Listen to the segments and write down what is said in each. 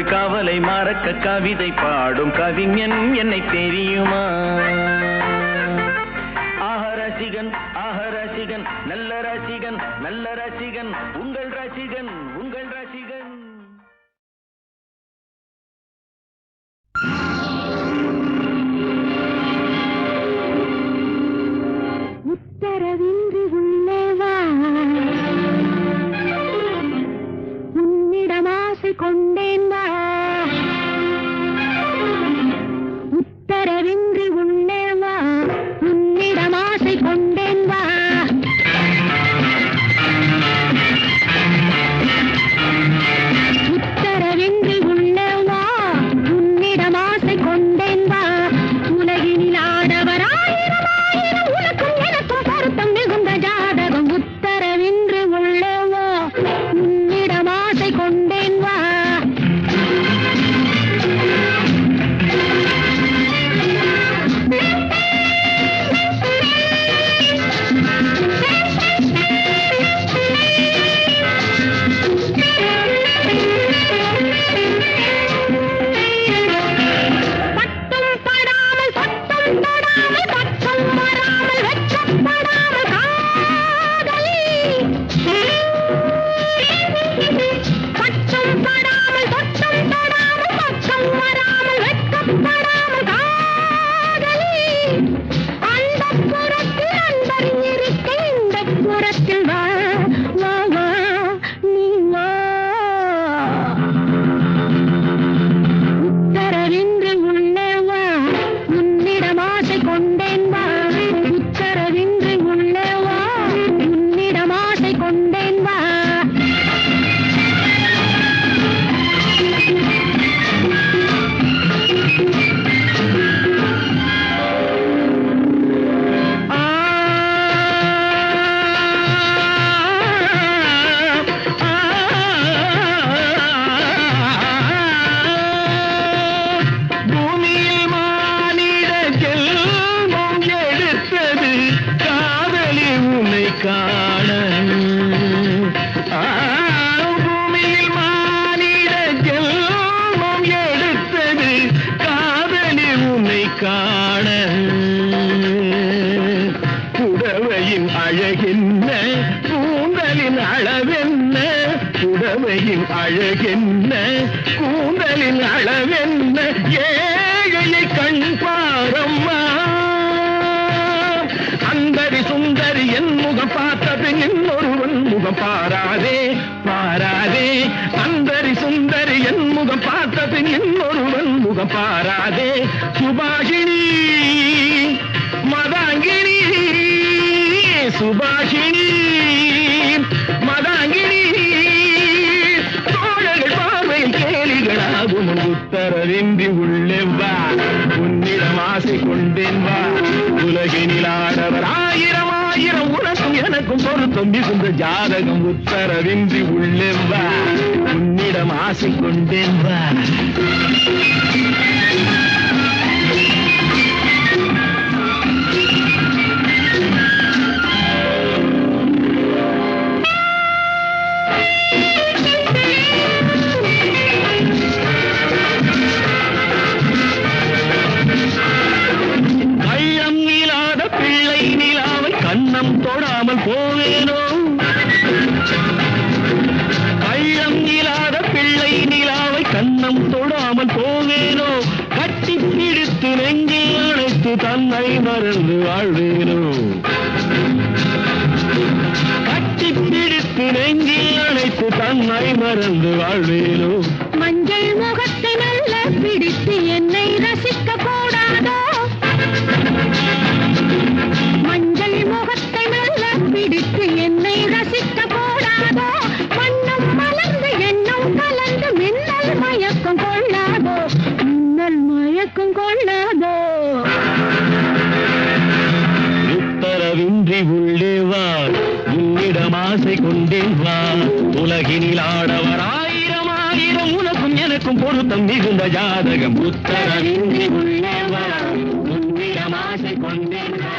உங்கள் கவலை மறக்க கவிதை பாடும் கவிஞன் என்னை தெரியுமா? ரசிகன் நல்ல ரசிகன் நல்ல ரசிகன் உங்கள் ரசிகன் உங்கள் ரசிகன். உத்தரவின்றி உள்ளே வா, உன்னிடம் ஆசை கொண்டேன் வா. உத்தரவின்றி உள்ளே வா, உன்னிடம் ஆசை கொண்டேன் வா. உத்தரவின்றி உள்ளே வா, உன்னிடம் ஆசை கொண்டேன் வா. உலகினில் ஆடவராயிரம் ஆயிரம் உனக்கும் எனக்கும் பொருத்தம் மிகுந்த ஜாதகம். உத்தரவின்றி உள்ளே வா, உன்னிடம் ஆசை கொண்டேன் வா. அழகென்ன கூந்தலின் அளவென்ன ஏழையை கண் பாரம்மா. அந்தரி சுந்தரி என் முகம் பார்த்தது இன்னொருவன் முகம் பாராதே பாராதே. அந்தரி சுந்தரி என் முகம் பார்த்தது இன்னொருவன் முகம் பாராதே. சுபாஷினி மதாங்கினி சுபாஷினி மதாங்கினி கேலிகளாகும். உத்தரவின்றி உள்ளே வா, உன்னிடம் ஆசை கொண்டேன் வா. உலகினில் ஆடவர் ஆயிரம் ஆயிரம் உனக்கும் எனக்கும் பொருத்தம் மிகுந்த ஜாதகம். உத்தரவின்றி உள்ளே வா, உன்னிடம் ஆசை கொண்டேன் வா. கண்ணம் தொடாமல் போவேனோ, கள்ளம் இல்லாத பிள்ளை நிலாவை கண்ணம் தொடாமல் போவேனோ. கட்டி பிடித்து நெஞ்சில் அழைத்து தன்னை மறந்து வாழ்வேனோ. கட்டி பிடித்து நெஞ்சில் அழைத்து தன்னை மறந்து வாழ்வேனோ. மஞ்சள் முகத்தை நல்ல பிடித்து என்னை ரசிக்க கூடாதோ. மஞ்சள் முகத்தை நல்ல பிடித்து என்னை ரசிக்க கூடாதோ. மண்ணும் மலர்ந்து எண்ணம் கலந்து மின்னல் மயக்கம் கொள்ளாதோ. மின்னல் மயக்கம் கொள்ளாதோ. உத்தரவின்றி உள்ளே வா, உன்னிடம் ஆசை கொண்டேன் வா. உலகினில் ஆடவர் ஆயிரம் ஆயிரம் உனக்கும் எனக்கும் பொருத்தம் மிகுந்த ஜாதகம். உத்தரவின்றி உள்ளே வா, உன்னிடம் ஆசை கொண்டேன் வா.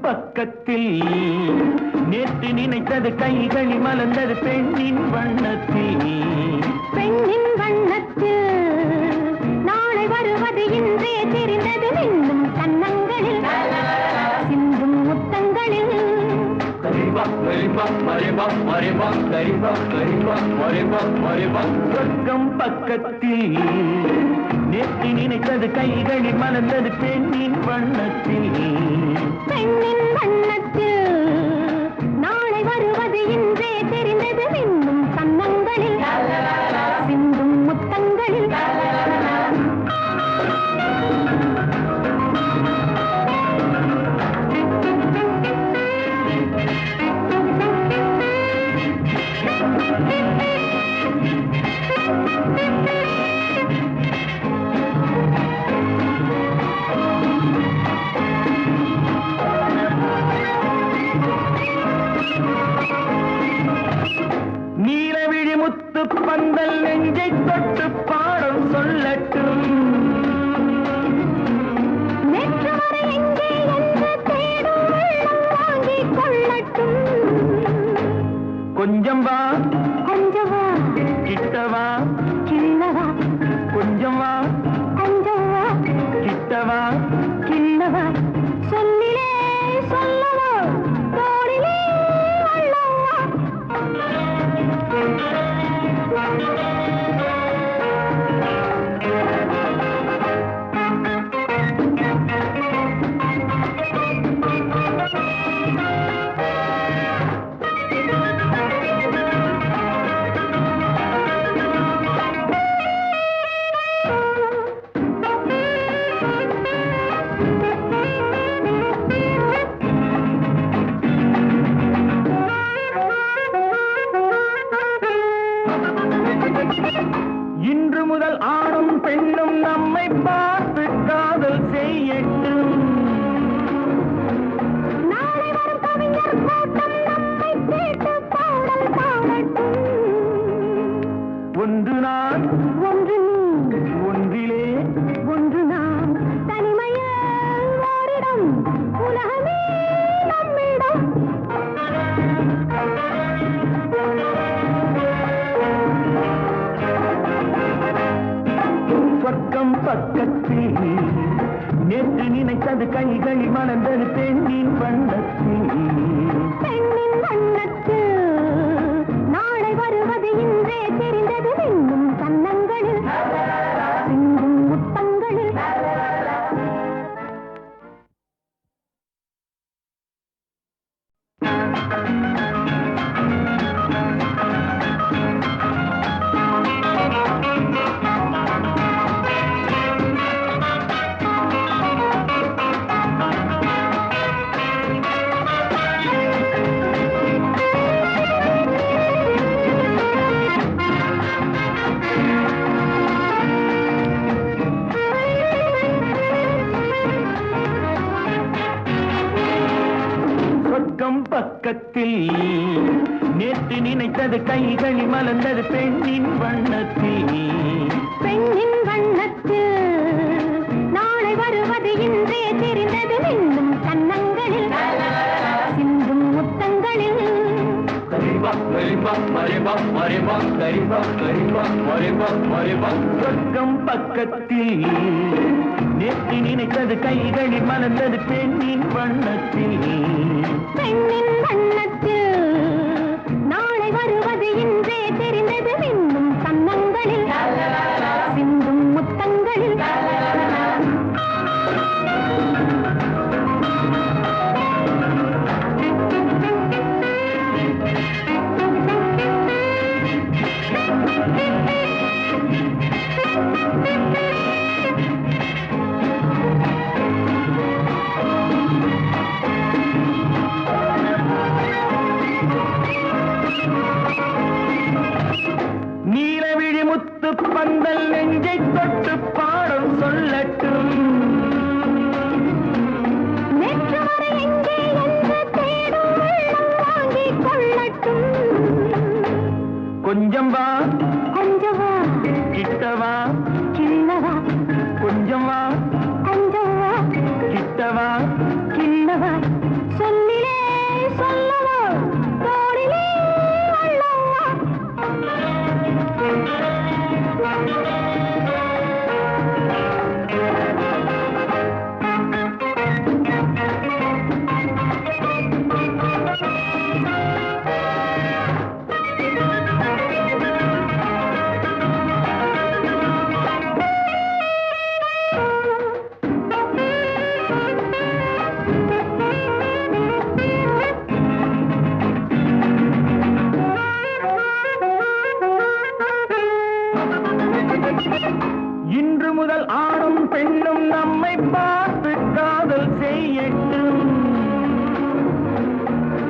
பக்கத்தில் நேற்று நினைத்தது கைகளில் மலர்ந்தது பெண்ணின் வண்ணத்தில். பெண்ணின் வண்ணத்தில் நாளை வருவது இன்றே தெரிந்தது இன்னும் கன்னங்களில் சிந்தும் முத்தங்களில். சொர்க்கம் பக்கத்தில் நேற்று நினைத்தது கைகளில் மலர்ந்தது பெண்ணின் வண்ணத்தில். பெண்ணின் வண்ணத்தில் நாளை வருவது இன்றே தெரிந்தது இன்னும் கன்னங்களில் சிந்தும் முத்தங்களில். நீலவிழி முத்து பந்தல் நெஞ்சை தொட்டு பாடம் சொல்லட்டும். நேற்று வரை எங்கே என்று தேடும் வெள்ளம் வாங்கிக் கொள்ளட்டும். கொஞ்சம் வா கொஞ்சம் வா கிட்டவா, கிள்ளவா, கொஞ்சம் வா கொஞ்சம் வா கிட்டவா. கிள்ளவா, சொல்லிலே சொல்லவா, தோளிலே அள்ளவா. இன்று முதல் ஆணும் பெண்ணும் நம்மை பார்த்து காதல் செய்யட்டும். நாளை வரும் கவிஞர் கூட்டம் நம்மை கேட்டு பாடல் பாடட்டும். ஒன்று நான் ஒன்று நீ ஒன்றிலே ஒன்று நாம் தனிமையில் ஓரிடம் உலகமே நம்மிடம். சொர்க்கம் பக்கத்தில் நேற்று நினைத்தது கைகளில் மலர்ந்தது பெண்ணின் வண்ணத்தில். பெண்ணின் வண்ணத்தில் நாளை வருவது இன்றே தெரிந்தது இன்னும் கன்னங்களில் சிந்தும் முத்தங்களில். சொர்க்கம் பக்கத்தில் நேற்று நினைத்தது கைகளில் மலர்ந்தது பெண்ணின் வண்ணத்தில். பெண்ணின் வண்ணத்தில் நாளை வருவது இன்றே தெரிந்தது இன்னும் கன்னங்களில் சிந்தும் முத்தங்களில். சொர்க்கம் பக்கத்தில் நேற்று நினைத்தது கைகளில் மலர்ந்தது பெண்ணின் வண்ணத்தில். பெண்ணின் வண்ணத்தில் நாளை வருவது இன்றே தெரிந்தது இன்னும் கன்னங்களில் சிந்தும் முத்தங்களில். முத்து பந்தல் நெஞ்சை தொட்டு பாடம் சொல்லட்டும். நேற்று வரை எங்கே என்று தேடும் உள்ளம் வாங்கிக் கொள்ளட்டும். கொஞ்சம் வா கொஞ்சம் வா கிட்டவா, சின்னவா, கொஞ்சம் வா கொஞ்சம் வா கிட்டவா, சின்னவா, சொல்லிலே சொல்லவா, தோளிலே அள்ளவா. இன்று முதல் ஆணும் பெண்ணும் நம்மை பார்த்து காதல் செய்யட்டும்.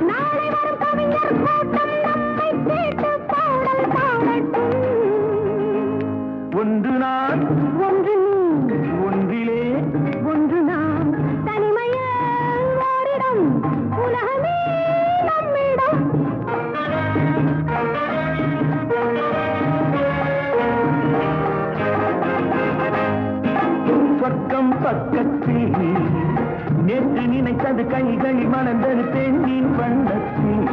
நாளை வரும் கவிஞர் கூட்டம் நம்மை கேட்டு பாடல் பாடட்டும். ஒன்று நான் ஒன்று நீ, ஒன்றிலே ஒன்று நாம், தனிமையில் ஓரிடம், உலகமே நம்மிடம். சொர்க்கம் பக்கத்தில் நேற்று நினைத்தது கைகளில் மலர்ந்தது பெண்ணின் வண்ணத்தில்.